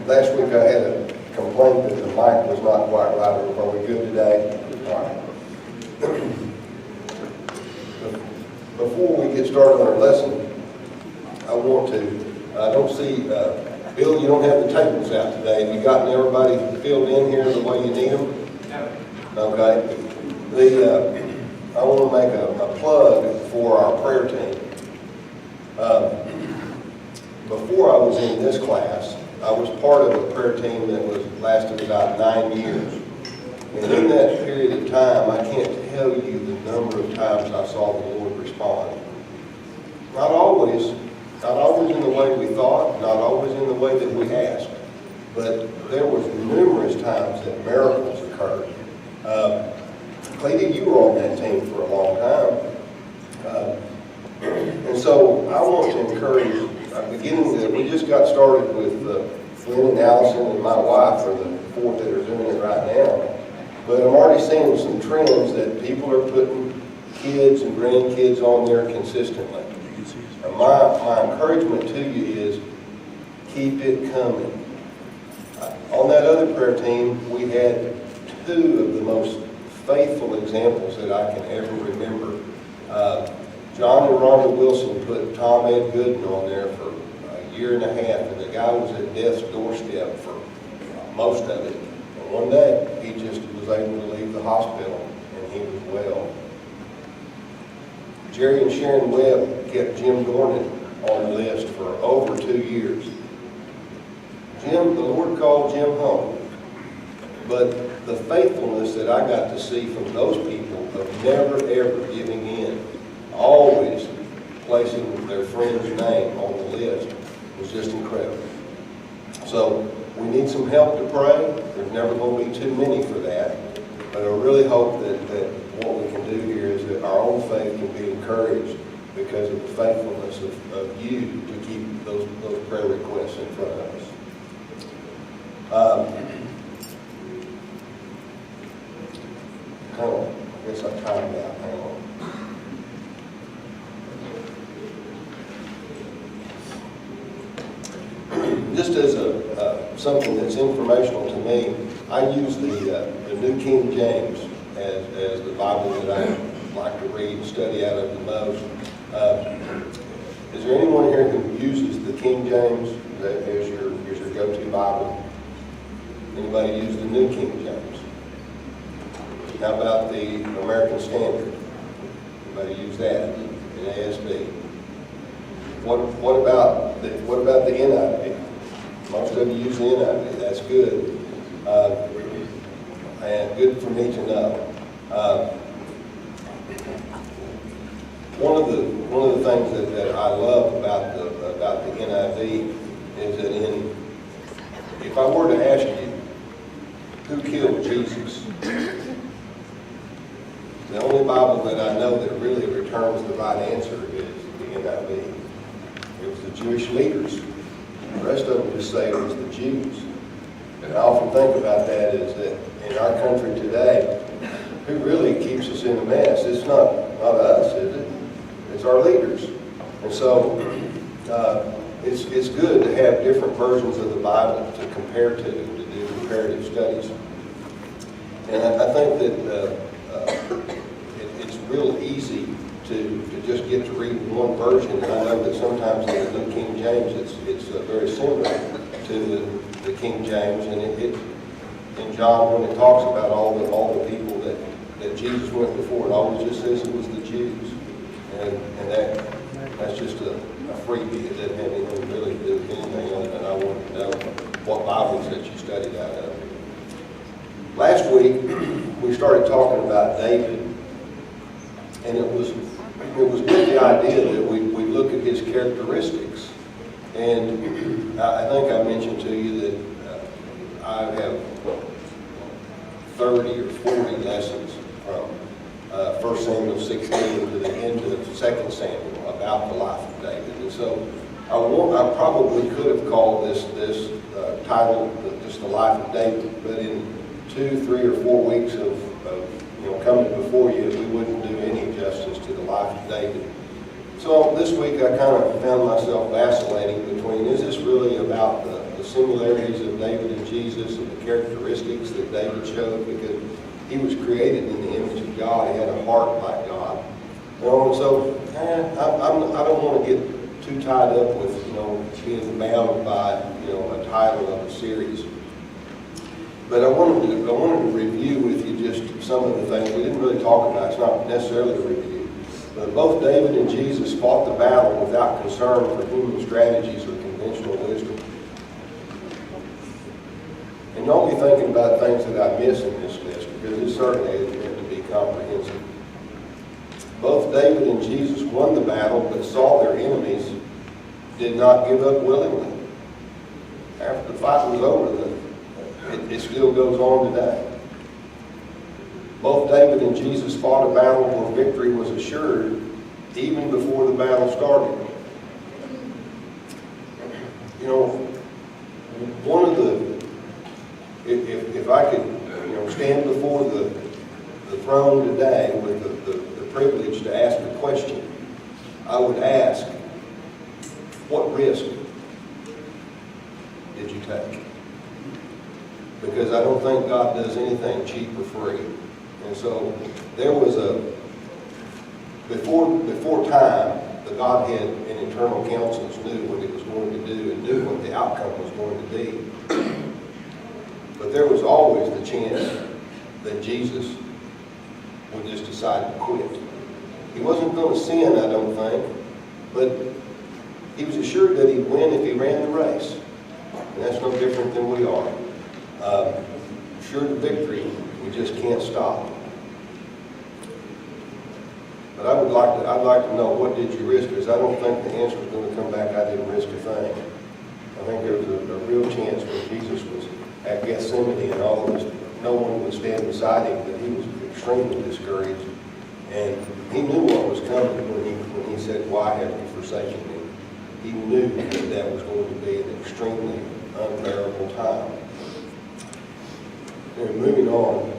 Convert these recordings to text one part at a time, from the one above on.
Last week I had a complaint that the mic was not quite right. Are we good today? All right. Before we get started on our lesson, I don't see, Bill, you don't have the tables out today. Have you gotten everybody filled in here the way you need them? No. Okay. I want to make a plug for our prayer team. Before I was in this class, I was part of a prayer team that lasted about 9 years. And in that period of time, I can't tell you the number of times I saw the Lord respond. Not always in the way we thought, not always in the way that we asked, but there was numerous times that miracles occurred. Cleety, you were on that team for a long time. And so I want to encourage, we just got started with Lynn and Allison and my wife are the four that are doing it right now. But I'm already seeing some trends that people are putting kids and grandkids on there consistently. And my encouragement to you is keep it coming. On that other prayer team, we had two of the most faithful examples that I can ever remember. John and Rhonda Wilson put Tom Ed Gooden on there for a year and a half, and the guy was at death's doorstep for most of it. And one day, he just was able to leave the hospital, and he was well. Jerry and Sharon Webb kept Jim Dornan on the list for over 2 years. The Lord called Jim home, but the faithfulness that I got to see from those people of never, ever giving in, always placing their friend's name on the list, was just incredible. So we need some help to pray. There's never going to be too many for that. But I really hope that what we can do here is that our own faith can be encouraged because of the faithfulness of you to keep those prayer requests in front of us. I guess I timed out. Hang on. Just as something that's informational to me, I use the New King James as the Bible that I like to read and study out of the most. Is there anyone here who uses the King James as your go-to Bible? Anybody use the New King James? How about the American Standard? Anybody use that? In ASB? What about the NIV? Most of you use the NIV. That's good. And good for me to know. One of the things that I love about the NIV is that if I were to ask you who killed Jesus, the only Bible that I know that really returns the right answer is the NIV. It was the Jewish leaders. The rest of them just say it was the Jews. And I often think about that is that in our country today, who really keeps us in a mess? It's not us, is it? It's our leaders. And so it's good to have different versions of the Bible to compare to do comparative studies. And I think that it's real easy to just get to read one version. And I know that sometimes in the New King James it's very similar to the King James. And in John, when it talks about all the people that Jesus went before, it always just says it was the Jews. And that's just a freebie. It doesn't have anything really to do with anything other than I want to know what Bibles that you studied out of. Last week, we started talking about David, and it was with the idea that we look at his characteristics. And I think I mentioned to you that I have 30 or 40 lessons from 1 Samuel 16 to the end of 2 Samuel about the life of David. And so I probably could have called this title just the life of David, but in 2, 3, or 4 weeks of coming before you, we wouldn't do any justice to the life of David. So this week I kind of found myself vacillating between, is this really about the the similarities of David and Jesus and the characteristics that David showed, because he was created in the image of God. He had a heart like God. And so I don't want to get too tied up with, being bound by, a title of a series. But I wanted to review with you just some of the things we didn't really talk about. It's not necessarily a review. But both David and Jesus fought the battle without concern for human strategies or conventional wisdom. And don't be thinking about things that I miss in this list, because it certainly isn't meant to be comprehensive. Both David and Jesus won the battle, but saw their enemies did not give up willingly. After the fight was over, it still goes on today. Both David and Jesus fought a battle where victory was assured even before the battle started. One of the, if I could, stand before the throne today with the privilege to ask a question, I would ask, what risk did you take? Because I don't think God does anything cheap or free. And so there was before time, the Godhead and internal councils knew what it was going to do and knew what the outcome was going to be. But there was always the chance that Jesus would just decide to quit. He wasn't going to sin, I don't think, but he was assured that he'd win if he ran the race. And that's no different than we are. Assured of victory, we just can't stop. But I'd like to know, what did you risk? Because I don't think the answer is going to come back, I didn't risk a thing. I think there was a real chance when Jesus was at Gethsemane and all of this, no one would stand beside him, that he was extremely discouraged. And he knew what was coming when he said, "Why have you forsaken me?" He knew that was going to be an extremely unbearable time. And moving on,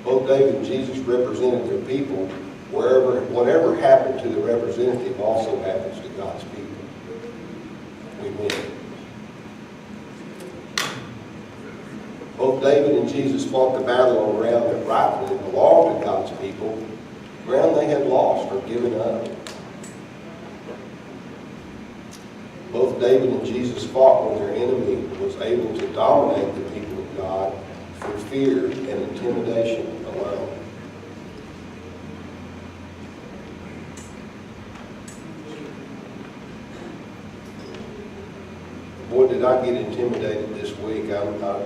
both David and Jesus represented their people. Whatever happened to the representative also happens to God's people. We win. Both David and Jesus fought the battle on ground that rightfully belonged to God's people, ground they had lost or given up. Both David and Jesus fought when their enemy was able to dominate the people of God through fear and intimidation alone. Boy, did I get intimidated this week. I'm not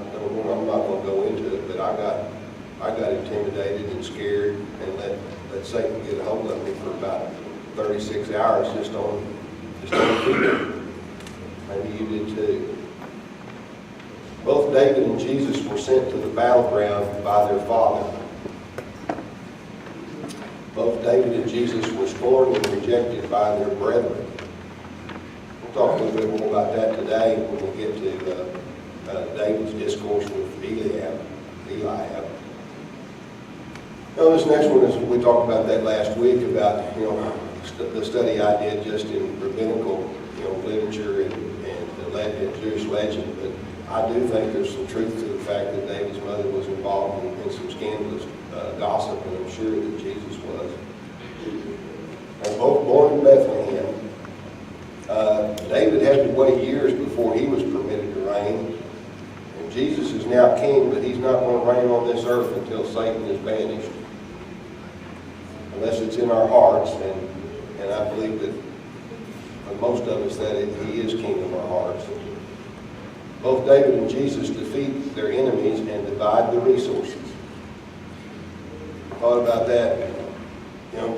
going to go into it, but I got intimidated and scared and let Satan get a hold of me for about 36 hours just on fear. Maybe you did too. Both David and Jesus were sent to the battleground by their father. Both David and Jesus were scorned and rejected by their brethren. We'll talk a little bit more about that today when we get to David's discourse with Eliab. Now, this next one is, we talked about that last week about the study I did just in rabbinical literature and Jewish legend, but I do think there's some truth to the fact that David's mother was involved in some scandalous gossip, and I'm sure that Jesus was. And both born in Bethlehem. David had to wait years before he was permitted to reign. And Jesus is now king, but he's not going to reign on this earth until Satan is banished. Unless it's in our hearts, and I believe that for most of us that he is king of our hearts. Both David and Jesus defeat their enemies and divide the resources. Thought about that.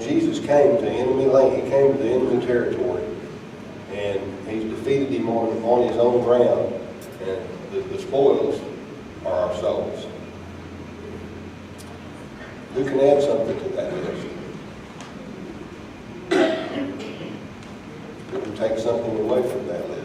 Jesus came to enemy land. He came to the enemy territory, and he's defeated him on his own ground. And the spoils are our souls. Who can add something to that list? Who can take something away from that list?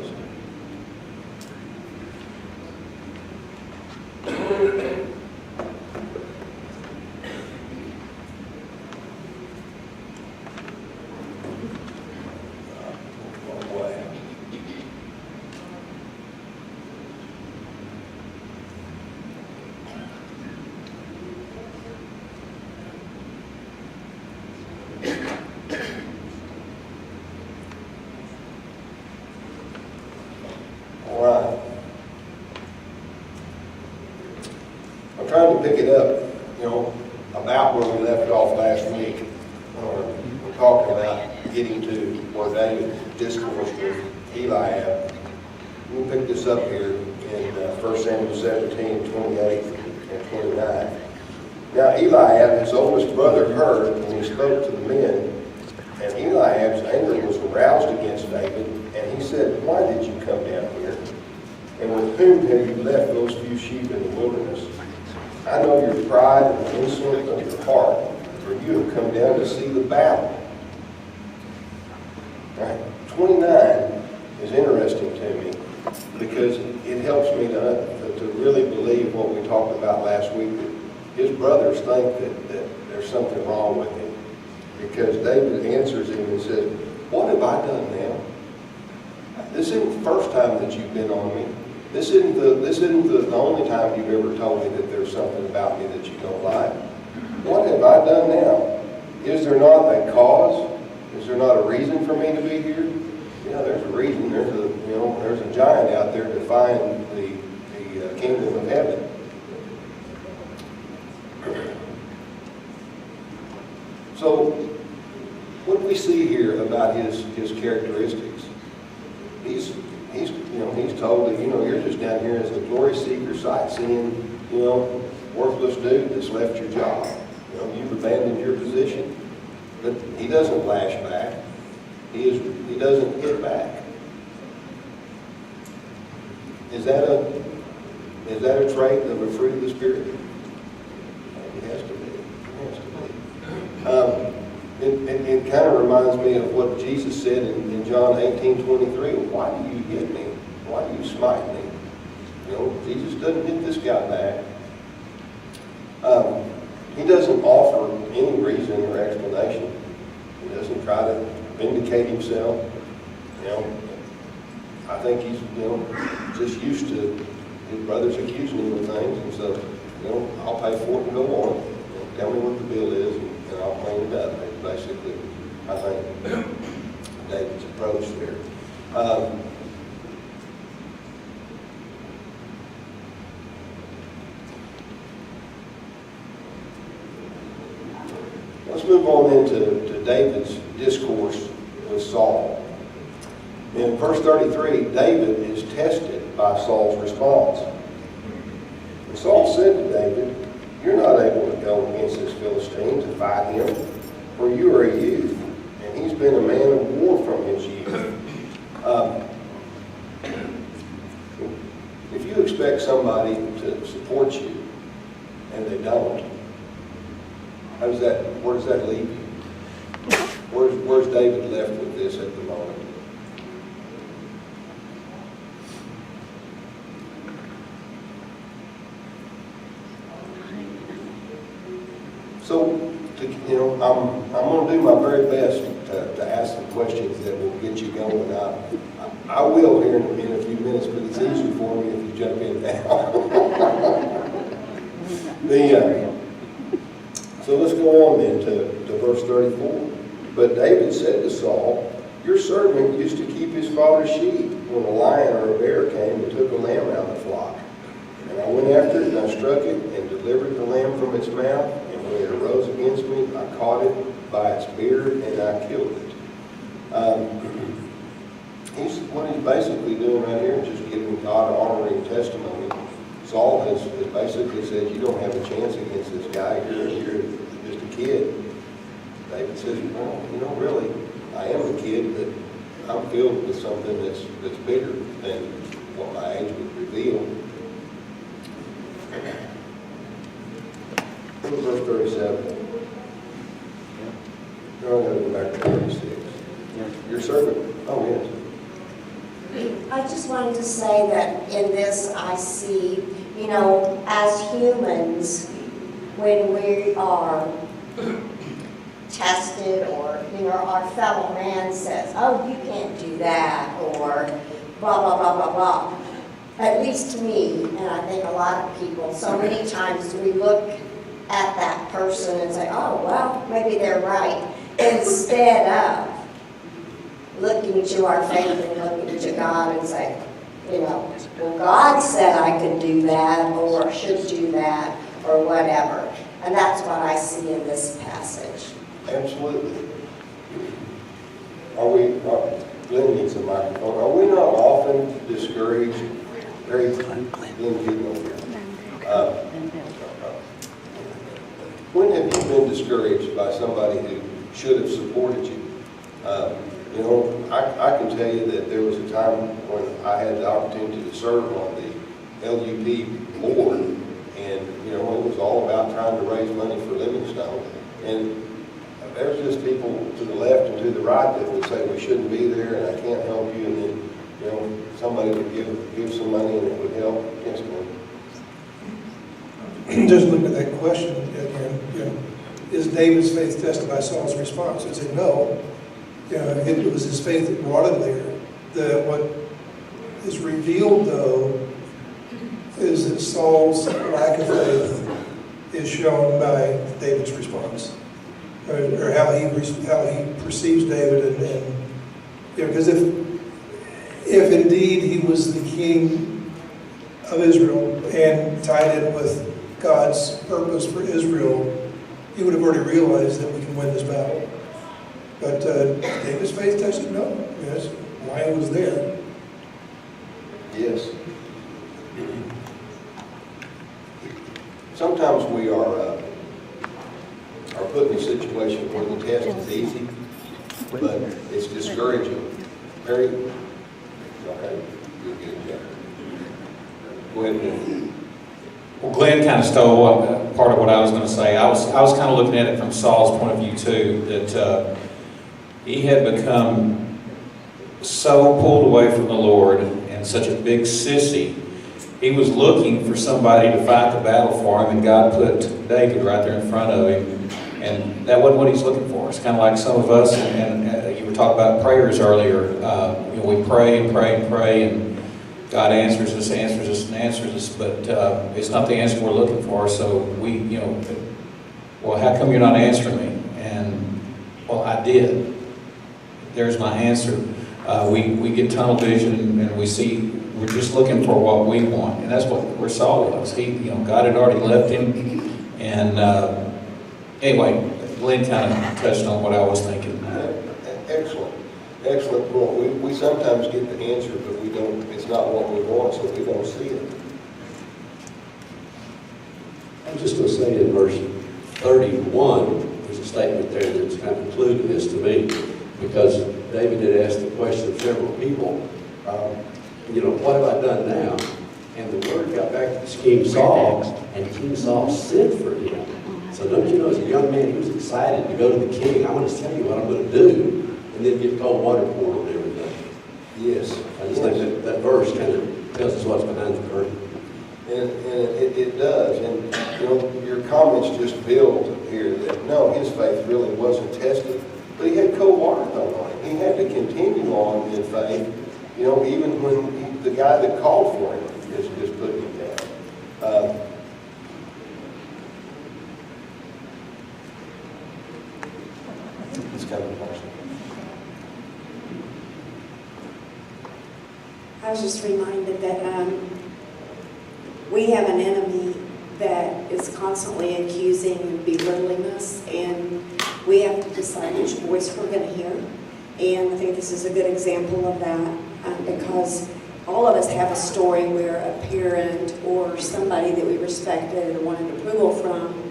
going to pick it up, about where we left off last week. We're talking about getting to where David discoursed with Eliab. We'll pick this up here in 1 Samuel 17, 28 and 29. Now Eliab, his oldest brother, heard when he spoke to the men, and Eliab's anger was aroused against David, and he said, "Why did you come down here? And with whom have you left those few sheep in the wilderness? I know your pride and the insolence of your heart, for you have come down to see the battle." Right? 29 is interesting to me because it helps me to really believe what we talked about last week. His brothers think that there's something wrong with him, because David answers him and says, "What have I done now? This isn't the first time that you've been on me. This isn't the only time you've ever told me that there's something about me that you don't like. What have I done now? Is there not a cause? Is there not a reason for me to be here?" Yeah, there's a reason. There's a giant out there defying the kingdom of heaven. So, what do we see here about his characteristics? He's told that, you're just down here as a glory seeker, sightseeing, worthless dude that's left your job. You've abandoned your position. But he doesn't lash back. He doesn't hit back. Is that a trait of a fruit of the Spirit? It has to be. It kind of reminds me of what Jesus said in John 18:23. "Why do you hit me? Why do you smite me?" Jesus doesn't hit this guy back. He doesn't offer any reason or explanation. He doesn't try to vindicate himself. I think he's just used to his brothers accusing him of things, and so I'll pay for it and go on. Tell me what the bill is, and I'll clean it up. That's basically, I think, David's approach there. Let's move on into David's discourse with Saul. In verse 33, David is tested by Saul's response. And Saul said to David, "You're not able to go against this Philistine to fight him, for you are a youth, and he's been a man of war from his youth." If you expect somebody to support you, and they don't, where does that leave you? Where's David left with this at the moment? So, I'm going to do my very best to ask some questions that will get you going. I will here in a few minutes, but it's easier for me if you jump in now. So let's go on then to verse 34. But David said to Saul, "Your servant used to keep his father's sheep when a lion or a bear came and took a lamb out of the flock. And I went after it, and I struck it, and delivered the lamb from its mouth. And when it arose against me, I caught it by its beard, and I killed it." What he's basically doing right here is just giving God-honoring testimony. Saul has basically said, "You don't have a chance against this guy. You're just a kid." David says, "Well, really, I am a kid, but I'm filled with something that's bigger than what my age would reveal." Look at verse 37. No, I'm going to go back to 36. Your servant. Oh, yes. I just wanted to say that in this I see, as humans, when we are tested or, our fellow man says, "Oh, you can't do that," or blah, blah, blah, blah, blah. At least to me, and I think a lot of people, so many times we look at that person and say, "Oh, well, maybe they're right," instead of looking to our faith and looking to God and say, well, God said I could do that, or should do that, or whatever. And that's what I see in this passage. Absolutely. Glenn needs a microphone. Are we not often discouraged? Glenn, getting over here. When have you been discouraged by somebody who should have supported you? You know, I can tell you that there was a time when I had the opportunity to serve on the LUP board, and, you know, it was all about trying to raise money for Livingstone. And there's just people to the left and to the right that would say we shouldn't be there and I can't help you, and then, you know, somebody would give some money and it would help. Yes, ma'am. Just look at that question again, you know, is David's faith tested by Saul's response? I said no. You know, it was his faith that brought him there. What is revealed, though, is that Saul's lack of faith is shown by David's response, or how he perceives David, and you know, because if indeed he was the king of Israel and tied in with God's purpose for Israel, he would have already realized that we can win this battle. But David's faith tested, no. Yes, lion was there. Yes. Sometimes we are put in a situation where the test is easy, but it's discouraging. Very, okay, you'll get it. Go ahead, Ben. Well, Glenn kind of stole part of what I was going to say. I was kind of looking at it from Saul's point of view too, that he had become so pulled away from the Lord and such a big sissy. He was looking for somebody to fight the battle for him, and God put David right there in front of him, and that wasn't what he's looking for. It's kind of like some of us, and you were talking about prayers earlier. You know, we pray and pray and pray, and God answers us, but it's not the answer we're looking for. So we, you know, well, how come you're not answering me? And, well, I did. There's my answer. We get tunnel vision, and we see, we're just looking for what we want. And that's where Saul was. He, you know, God had already left him. And anyway, Glenn kind of touched on what I was thinking. Excellent. Excellent point. We sometimes get the answer, but we don't, it's not what we want, so we don't see it. I was just going to say in verse 31, there's a statement there that's kind of included this to me, because David had asked the question of several people, you know, what have I done now? And the word got back to King Saul, and King Saul sent for him. So don't you know, as a young man, he was excited to go to the king. I want to tell you what I'm going to do. And then get cold water poured on everything. Yes. I just think that verse kind of tells us what's behind the curtain. And it does. And, you know, your comments just build here that, no, his faith really wasn't tested, but he had cold water thrown on him. He had to continue on in faith, you know, even when the guy that called for him is putting him down. It's kind of personal. I was just reminded that we have an enemy that is constantly accusing and belittling us, and we have to decide which voice we're going to hear. And I think this is a good example of that, because all of us have a story where a parent or somebody that we respected or wanted approval from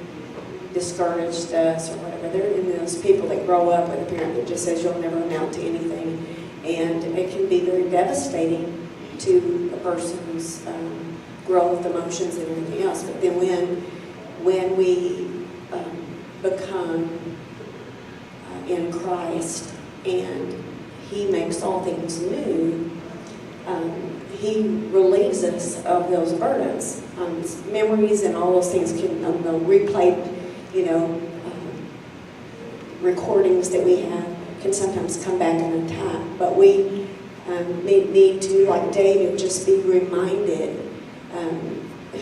discouraged us or whatever. There are those people that grow up with a parent that just says you'll never amount to anything, and it can be very devastating to a person's growth, emotions, and everything else. But then when we become in Christ and He makes all things new, He relieves us of those burdens. Memories and all those things can replay, you know, recordings that we have can sometimes come back and attack. But we need to, like David, just be reminded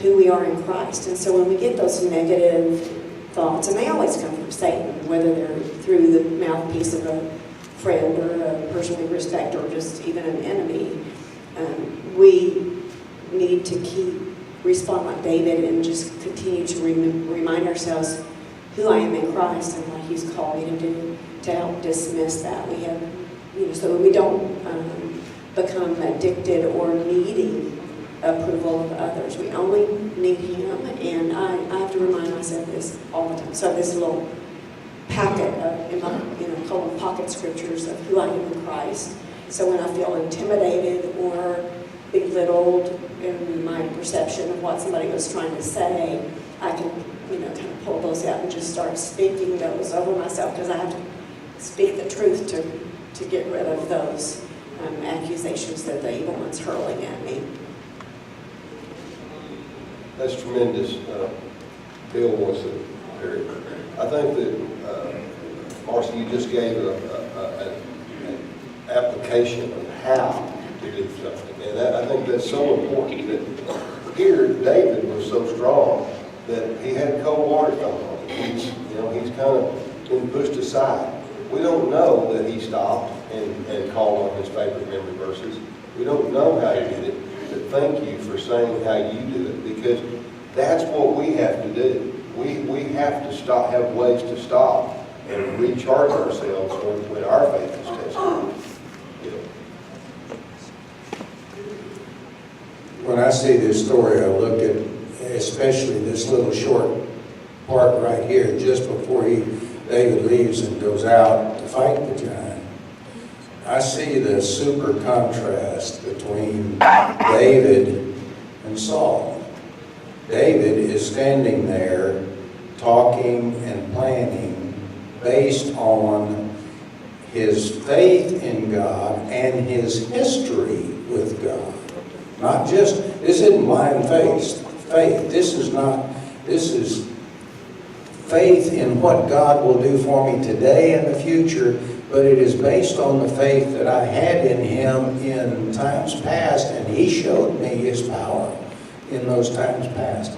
who we are in Christ. And so when we get those negative thoughts, and they always come from Satan, whether they're through the mouthpiece of a friend or a person we respect or just even an enemy, we need to keep respond like David and just continue to remind ourselves who I am in Christ and what He's called me to do, to help dismiss that. We have, so we don't become addicted or needing approval of others. We only need Him, and I have to remind myself this all the time. So this little packet of, in my, call them pocket scriptures of who I am in Christ. So when I feel intimidated or belittled in my perception of what somebody was trying to say, I can, kind of pull those out and just start speaking those over myself, because I have to speak the truth to get rid of those accusations that the evil one's hurling at me. That's tremendous. Bill wants to carry. I think that, Marcy, you just gave an application of how to do something. And I think that's so important. That here, David was so strong that he had cold water thrown on him. He's kind of been pushed aside. We don't know that he stopped and called on his favorite memory verses. We don't know how he did it. But thank you for saying how you do it, because that's what we have to do. We have to stop, have ways to stop and recharge ourselves when our faith is tested. When I see this story, I look at especially this little short part right here, just before David leaves and goes out to fight the giant. I see the super contrast between David and Saul. David is standing there talking and planning based on his faith in God and his history with God. Not just, this isn't blind faith. This is faith in what God will do for me today and the future, but it is based on the faith that I had in Him in times past, and He showed me His power in those times past.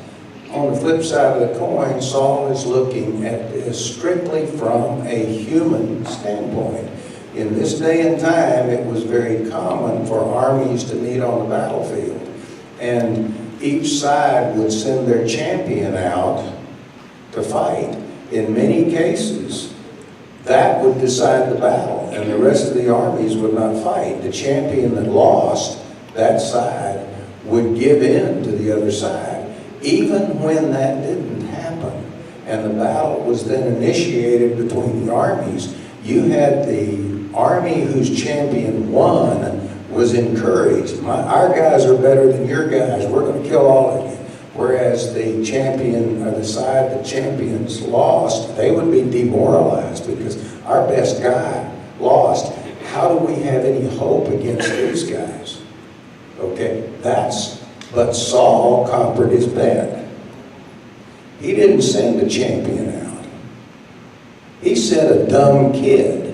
On the flip side of the coin, Saul is looking at this strictly from a human standpoint. In this day and time, it was very common for armies to meet on the battlefield, and each side would send their champion out to fight. In many cases, that would decide the battle, and the rest of the armies would not fight. The champion that lost, that side, would give in to the other side. Even when that didn't happen, and the battle was then initiated between the armies, you had the army whose champion won was encouraged. Our guys are better than your guys. We're going to kill all of you. Whereas the champion, or the side the champions lost, they would be demoralized because our best guy lost. How do we have any hope against these guys? Okay, but Saul conquered his bet. He didn't send a champion out. He sent a dumb kid.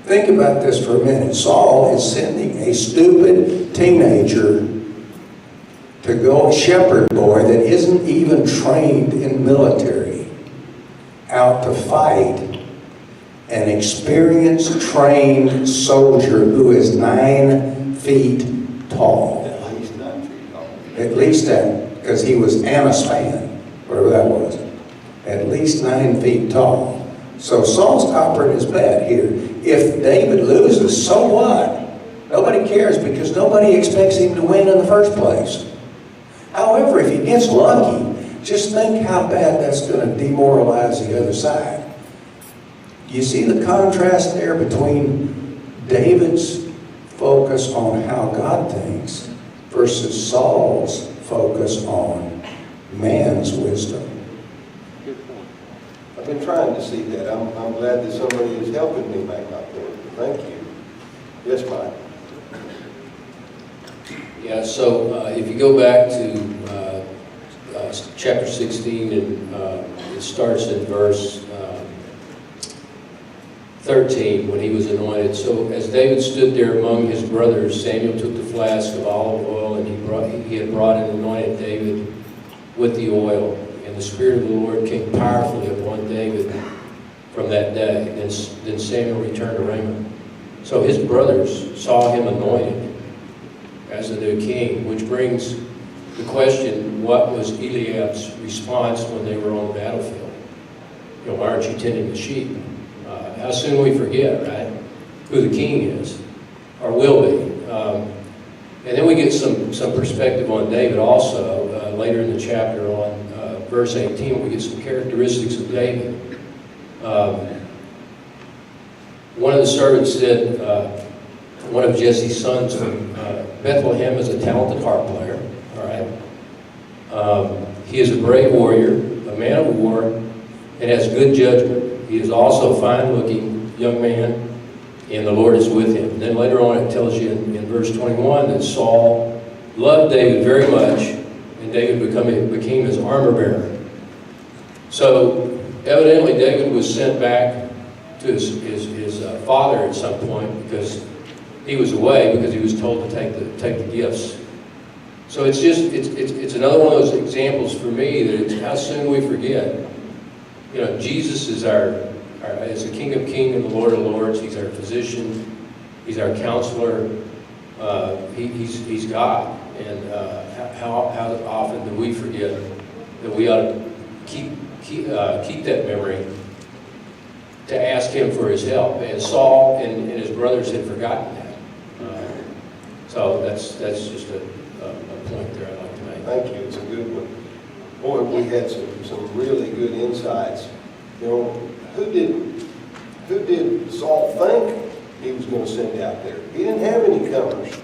Think about this for a minute. Saul is sending a stupid teenager to go, a shepherd boy that isn't even trained in military, out to fight an experienced, trained soldier who is 9 feet tall. At least 9 feet tall. At least that, because he was Anaspan, whatever that was. At least 9 feet tall. So Saul's conquering his bet here. If David loses, so what? Nobody cares, because nobody expects him to win in the first place. However, if he gets lucky, just think how bad that's going to demoralize the other side. You see the contrast there between David's focus on how God thinks versus Saul's focus on man's wisdom. I've been trying to see that. I'm glad that somebody is helping me make my point. Thank you. Yes, Mike. Yeah, so if you go back to chapter 16, and it starts in verse 13, when he was anointed. So as David stood there among his brothers, Samuel took the flask of olive oil, and he had brought and anointed David with the oil. And the Spirit of the Lord came powerfully upon David from that day. Then Samuel returned to Ramah. So his brothers saw him anointed as the new king, which brings the question, what was Eliab's response when they were on the battlefield? You know, why aren't you tending the sheep? How soon we forget, right? Who the king is, or will be. And then we get some perspective on David also, later in the chapter on verse 18, we get some characteristics of David. One of the servants said, one of Jesse's sons from Bethlehem is a talented harp player, all right? He is a brave warrior, a man of war, and has good judgment. He is also a fine-looking young man, and the Lord is with him. And then later on it tells you in verse 21 that Saul loved David very much, and David became his armor bearer. So evidently David was sent back to his father at some point because he was away, because he was told to take the gifts. So it's another one of those examples for me that it's how soon we forget. You know, Jesus is is the King of Kings and the Lord of Lords. He's our physician. He's our counselor. He's God. And how often do we forget that we ought to keep that memory to ask Him for His help? And Saul and his brothers had forgotten that. So that's just a point there I'd like to make. Thank you, it's a good one. Boy, we had some really good insights. You know, who did Saul think he was going to send out there? He didn't have any comers.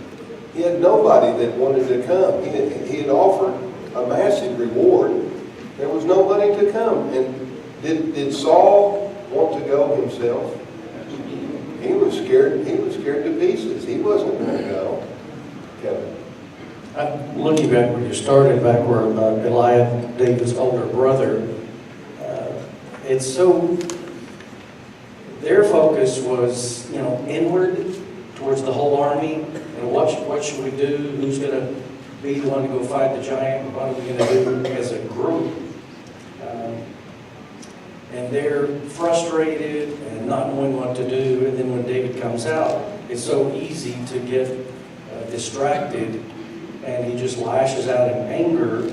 He had nobody that wanted to come. He had offered a massive reward. There was nobody to come. And did Saul want to go himself? He was scared. He was scared to pieces. He wasn't going to go. Kevin. Looking back where you started, back where Eliab, David's older brother, it's so, their focus was, you know, inward towards the whole army, and what should we do? Who's going to be the one to go fight the giant? What are we going to do as a group? And they're frustrated and not knowing what to do. And then when David comes out, it's so easy to get distracted, and he just lashes out in anger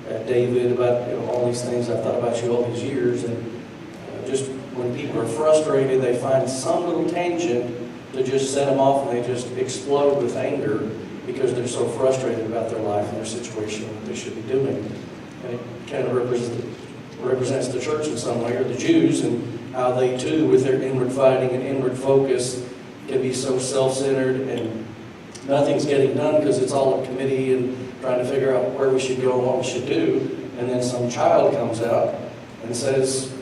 at David about, you know, all these things I've thought about you all these years. And just when people are frustrated, they find some little tangent to just set them off, and they just explode with anger because they're so frustrated about their life and their situation and what they should be doing. And it kind of represents the church in some way, or the Jews, and how they too, with their inward fighting and inward focus, can be so self-centered and nothing's getting done because it's all a committee and trying to figure out where we should go and what we should do. And then some child comes out and says,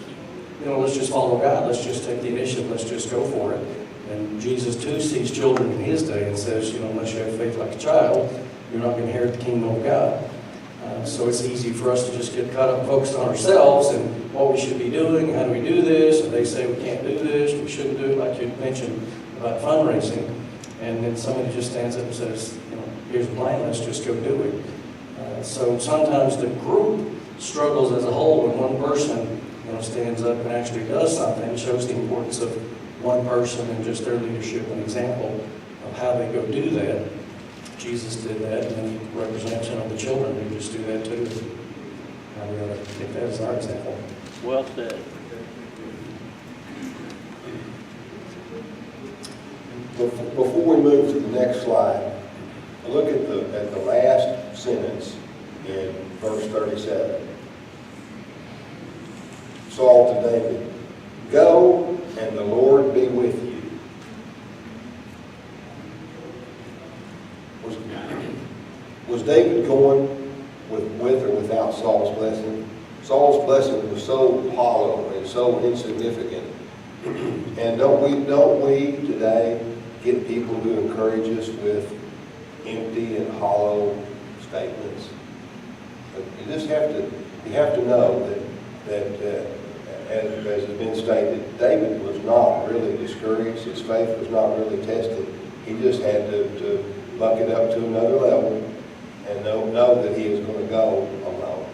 you know, let's just follow God. Let's just take the initiative. Let's just go for it. And Jesus too sees children in His day and says, you know, unless you have faith like a child, you're not going to inherit the kingdom of God. So it's easy for us to just get caught up and focused on ourselves and what we should be doing. How do we do this? And they say we can't do this. We shouldn't do it, like you mentioned about fundraising. And then somebody just stands up and says, you know, here's the plan, let's just go do it. So sometimes the group struggles as a whole when one person, you know, stands up and actually does something. It shows the importance of one person and just their leadership and example of how they go do that. Jesus did that, and then He represents, you know, the children who just do that too. And we ought to take that as our example. Well said. Before we move to the next slide, look at the last sentence in verse 37. Saul to David, "Go, and the Lord be with you." Was David going with or without Saul's blessing? Saul's blessing was so hollow and so insignificant. And don't we today get people who encourage us with empty and hollow statements? But you have to know that as has been stated, David was not really discouraged. His faith was not really tested. He just had to buck it up to another level and know that he was going to go alone.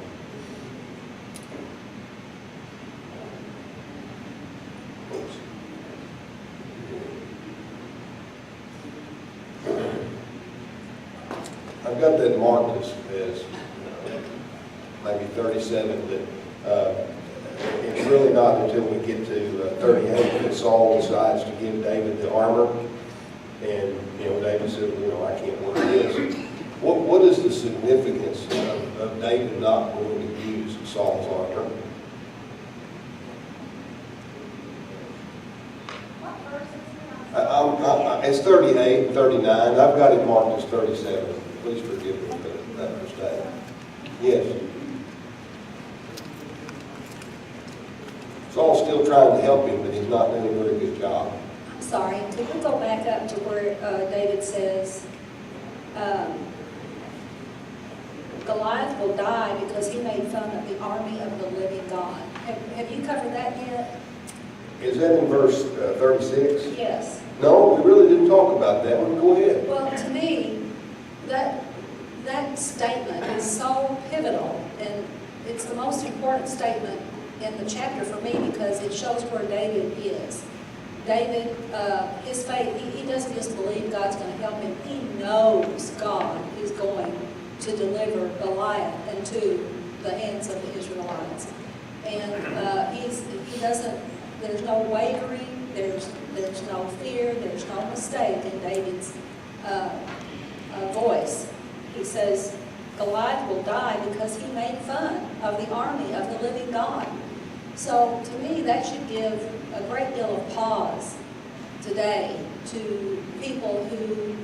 I've got that marked as maybe 37, but it's really not until we get to 38 that Saul decides to give David the armor. And, David said, I can't wear this. What is the significance of David not wanting to use Saul's armor? It's 38, 39. I've got it marked as 37. Please forgive me for that mistake. Yes. Saul's still trying to help him, but he's not doing a very good job. I'm sorry, could we go back up to where David says, Goliath will die because he made fun of the army of the living God. Have you covered that yet? Is that in verse 36? Yes. No, we really didn't talk about that one. Go ahead. Well, to me, that statement is so pivotal, and it's the most important statement in the chapter for me because it shows where David is. David, his faith, he doesn't just believe God's going to help him. He knows God is going to deliver Goliath into the hands of the Israelites. And he doesn't, there's no wavering, there's no fear, there's no mistake in David's voice. He says, Goliath will die because he made fun of the army of the living God. So to me, that should give a great deal of pause today to people who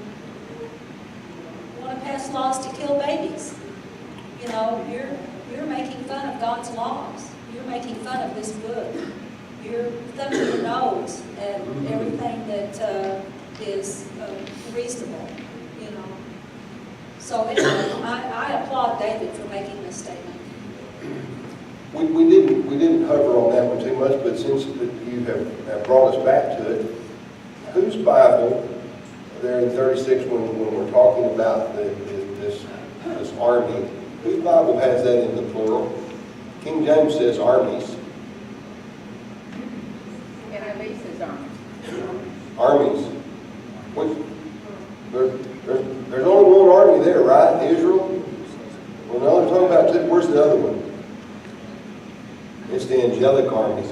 want to pass laws to kill babies. You're making fun of God's laws. You're making fun of this book. You're thumbing your nose at everything that is reasonable. So anyway, I applaud David for making this statement. We didn't hover on that one too much, but since you have brought us back to it, whose Bible, there in 36, when we're talking about this army, whose Bible has that in the plural? King James says armies. NIV says armies. Armies. There's only one army there, right? Israel? Well, no, they're talking about two. Where's the other one? It's the angelic armies.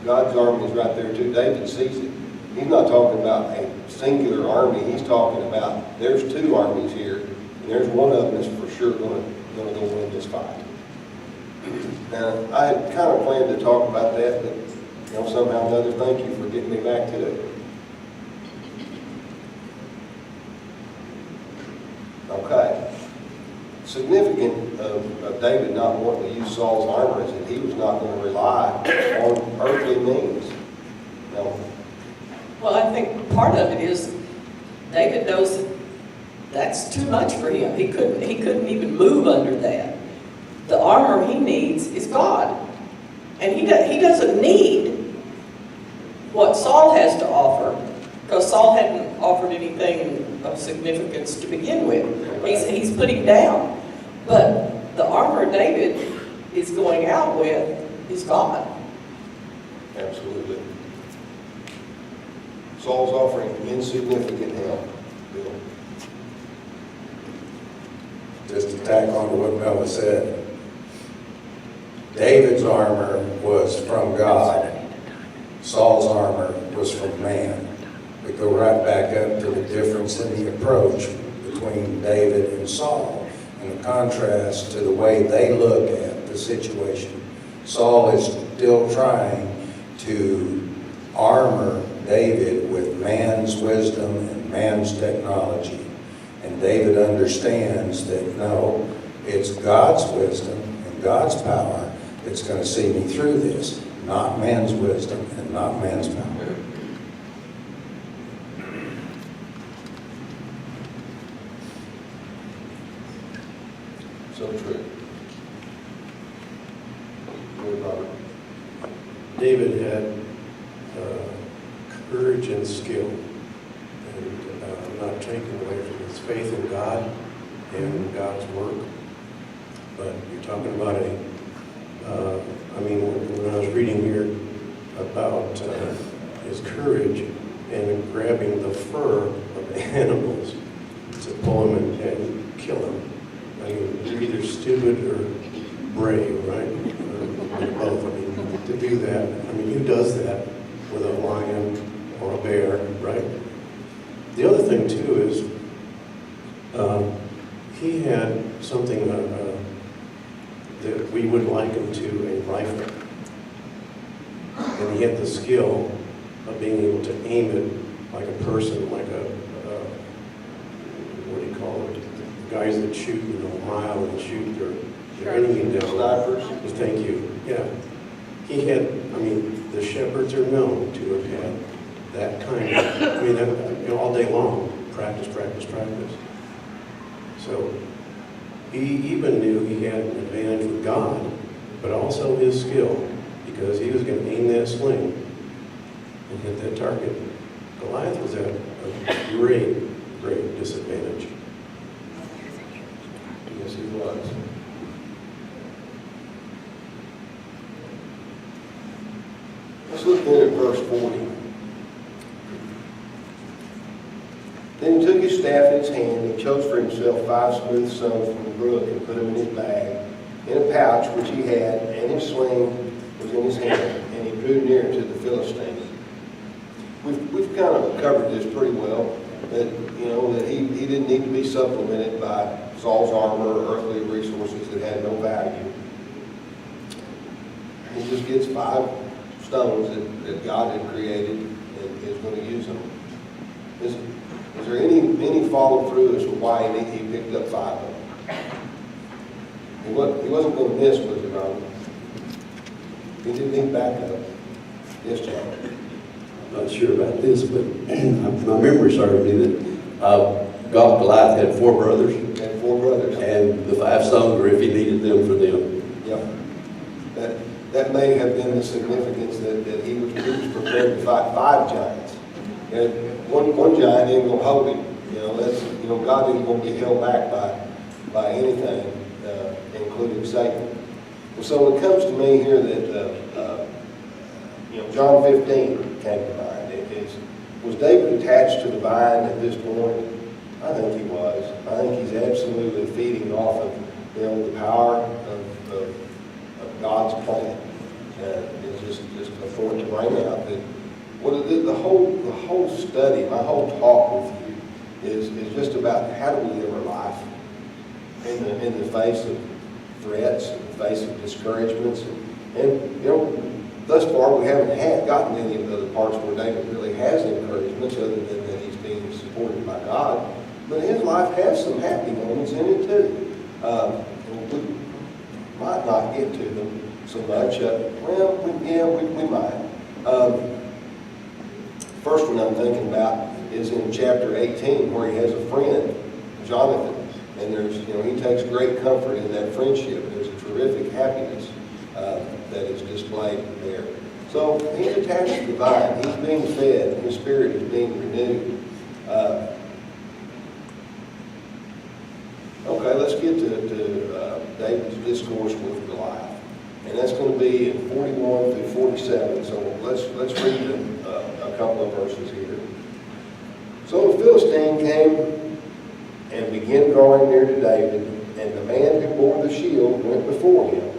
God's army is right there too. David sees it. He's not talking about a singular army. He's talking about there's two armies here, and there's one of them that's for sure going to go win this fight. Now, I had kind of planned to talk about that, but somehow or another, thank you for getting me back to it. Okay. Significant of David not wanting to use Saul's armor is that he was not going to rely on earthly means. No. Well, I think part of it is David knows that that's too much for him. He couldn't even move under that. The armor he needs is God. And he doesn't need what Saul has to offer, because Saul hadn't offered anything of significance to begin with. He's putting down. But the armor David is going out with is God. Absolutely. Saul's offering insignificant help. Bill. Just to tack on to what Mela said, David's armor was from God. Saul's armor was from man. We go right back up to the difference in the approach between David and Saul, and the contrast to the way they look at the situation. Saul is still trying to armor David with man's wisdom and man's technology. And David understands that no, it's God's wisdom and God's power that's going to see me through this, not man's wisdom and not man's power. So true. Good, Robert. David had courage and skill, and not taking away from his faith in God and God's work. But you're talking about when I was reading here about his courage and grabbing the fur of animals to pull him and kill him. I mean, you're either stupid or brave, right? Both. I mean, to do that, I mean, who does that with a lion or a bear, right? The other thing too is he had something that we would liken to a rifle. And he had the skill of being able to aim it like a person, like what do you call it? The guys that shoot, a mile and shoot their enemy down. Snipers. Thank you, yeah. He had, I mean, the shepherds are known to have had that kind of, I mean, all day long, practice. So he even knew he had an advantage with God, but also his skill, because he was going to aim that sling and hit that target. Goliath was at a great disadvantage. Yes, he was. Let's look then at verse 40. Then he took his staff in his hand, and chose for himself 5 smooth stones from the brook, and put them in his bag, in a pouch which he had, and his sling was in his hand, and he drew near to the Philistine. We've kind of covered this pretty well, that that he didn't need to be supplemented by Saul's armor or earthly resources that had no value. He just gets 5 stones that God had created and is going to use them. Is there any follow through as to why he picked up 5 of them? He wasn't going to miss, was he, Ron? He didn't need backup. Yes, John. I'm not sure about this, but my memory serves me that Goliath had 4 brothers. He had 4 brothers. And the 5 stones were if he needed them for them. Yep. That may have been the significance that he was prepared to fight 5 giants. And one giant ain't going to hold him. God isn't going to be held back by anything, including Satan. And so it comes to me here that John 15 came to mind. Was David attached to the vine at this point? I think he was. I think he's absolutely feeding off of the power of God's plan. It's just a thought to bring out that the whole study, my whole talk with you is just about how do we live our life in the face of threats, in the face of discouragements, and thus far we haven't gotten any of the other parts where David really has encouragements other than that he's being supported by God. But his life has some happy moments in it too. We might not get to them so much. We might. First one I'm thinking about is in chapter 18, where he has a friend, Jonathan, and he takes great comfort in that friendship. There's a terrific happiness that is displayed there. So he's attached to the vine. He's being fed. His spirit is being renewed. Okay, let's get to David's discourse with Goliath. And that's going to be in 41 through 47. So let's read a couple of verses here. So the Philistine came and began drawing near to David, and the man who bore the shield went before him.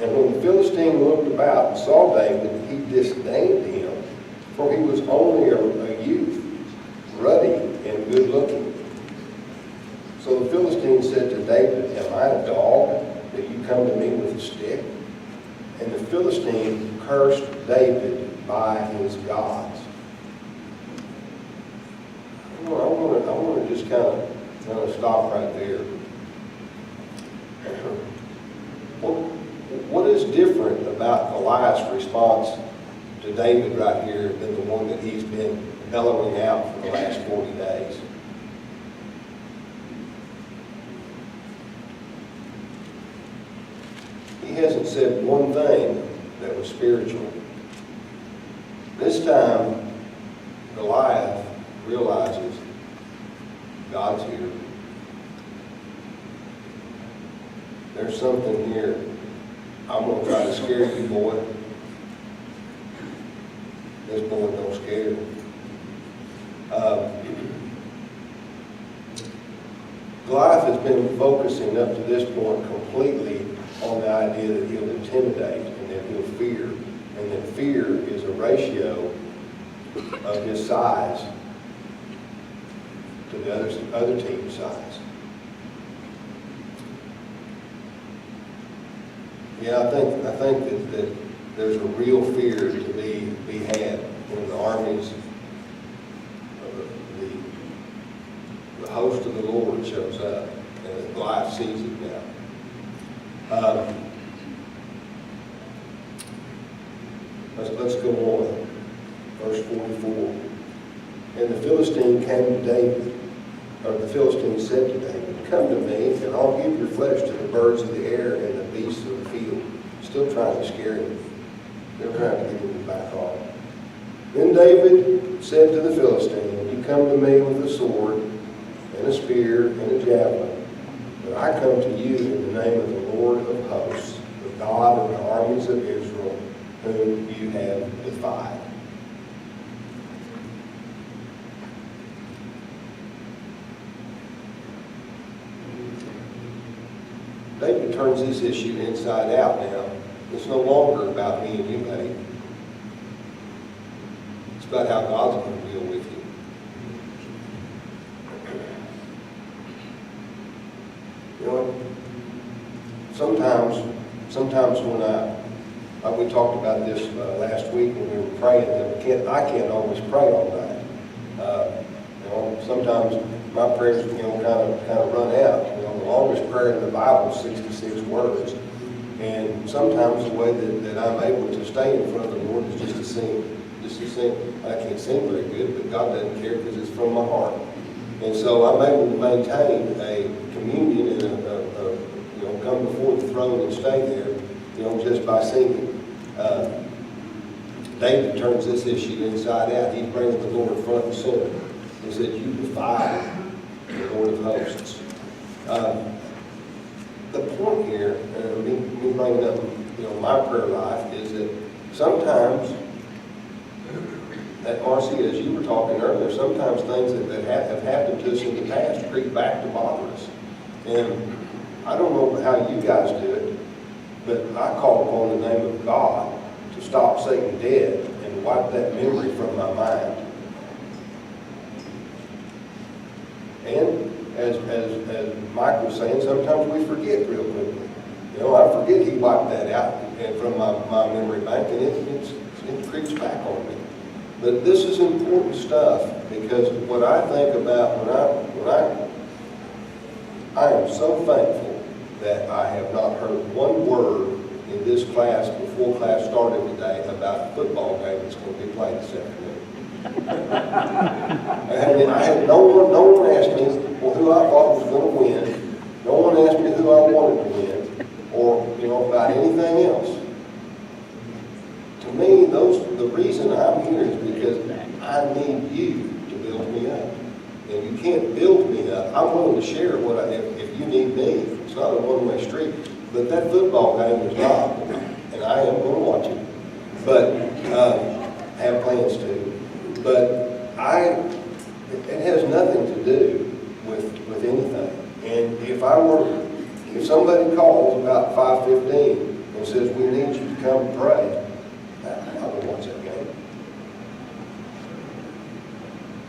And when the Philistine looked about and saw David, he disdained him, for he was only a youth, ruddy and good looking. So the Philistine said to David, "Am I a dog that you come to me with a stick?" And the Philistine cursed David by his gods. I want to just kind of stop right there. What is different about Goliath's response to David right here than the one that he's been bellowing out for the last 40 days? He hasn't said one thing that was spiritual. This time, Goliath realizes God's here. There's something here. I'm going to try to scare you, boy. This boy don't scare. Goliath has been focusing up to this point completely on the idea that he'll intimidate and that he'll fear, and that fear is a ratio of his size to the other team's size. Yeah, I think that there's a real fear to be had when the armies, the host of the Lord shows up, and Goliath sees it now. Let's go on. Verse 44. And the Philistine came to David, or the Philistine said to David, "Come to me, and I'll give your flesh to the birds of the air and the beasts of the field." Still trying to scare him. They're trying to get him to back off. Then David said to the Philistine, "You come to me with a sword and a spear and a javelin, but I come to you in the name of the Lord of hosts, the God of the armies of Israel, whom you have defied." David turns this issue inside out now. It's no longer about me and you, buddy. It's about how God's going to deal with you. You know, sometimes when we talked about this last week when we were praying, that I can't always pray all night. Sometimes my prayers, kind of run out. The longest prayer in the Bible is 66 words. And sometimes the way that I'm able to stay in front of the Lord is just to sing. I can't sing very good, but God doesn't care because it's from my heart. And so I'm able to maintain a communion and come before the throne and stay there, just by singing. David turns this issue inside out. He's bringing the Lord front and center. He said, "You defy the Lord of hosts." The point here, me bringing up, my prayer life, is that sometimes, that Marcy, as you were talking earlier, sometimes things that have happened to us in the past creep back to bother us. And I don't know how you guys do it, but I call upon the name of God to stop Satan dead and wipe that memory from my mind. And as Mike was saying, sometimes we forget real quickly. I forget he wiped that out from my memory bank, and it creeps back on me. But this is important stuff, because what I think about when I am so thankful that I have not heard one word in this class before class started today about a football game that's going to be played this afternoon. I had no one asked me who I thought was going to win. No one asked me who I wanted to win, or about anything else. To me, the reason I'm here is because I need you to build me up, and you can't build me up. I'm willing to share if you need me. It's not a one-way street, but that football game is not, and I am going to watch it. But have plans to. But it has nothing to do with anything. And if somebody calls about 5:15 and says, "We need you to come and pray," I will watch that game.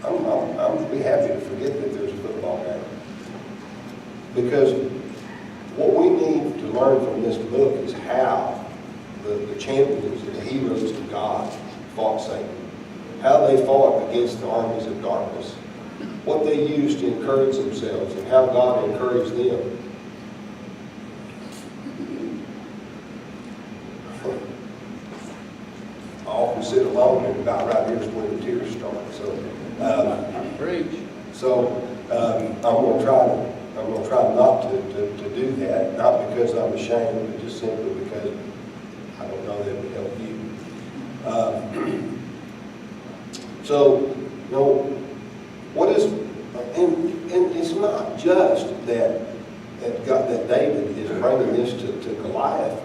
I'm be happy to forget that there's a football game. Because what we need to learn from this book is how the champions and the heroes of God fought Satan. How they fought against the armies of darkness, what they used to encourage themselves, and how God encouraged them. I often sit alone, and about right here is where the tears start. I'm going to try not to do that, not because I'm ashamed, but just simply because I don't know that it would help you. And it's not just that David is bringing this to Goliath.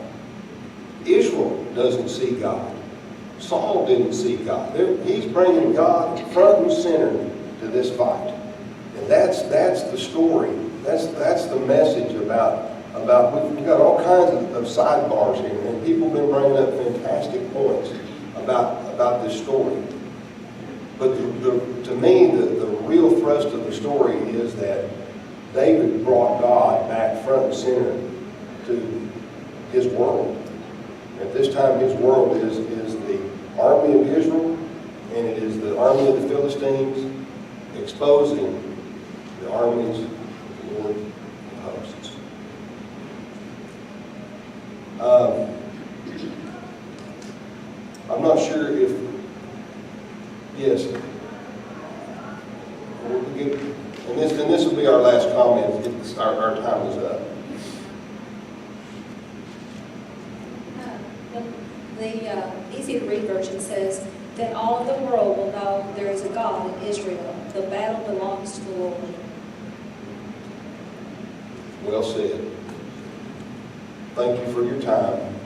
Israel doesn't see God. Saul didn't see God. He's bringing God front and center to this fight. And that's the story That's the message about, we've got all kinds of sidebars here, and people have been bringing up fantastic points about this story. But to me, the real thrust of the story is that David brought God back front and center to his world. At this time, his world is the army of Israel, and it is the army of the Philistines exposing the armies of the Lord of hosts. I'm not sure if, yes, we'll get, and this will be our last comment. Our time is up. The easy to read version says that all of the world will know there is a God in Israel. The battle belongs to the Lord. Well said. Thank you for your time.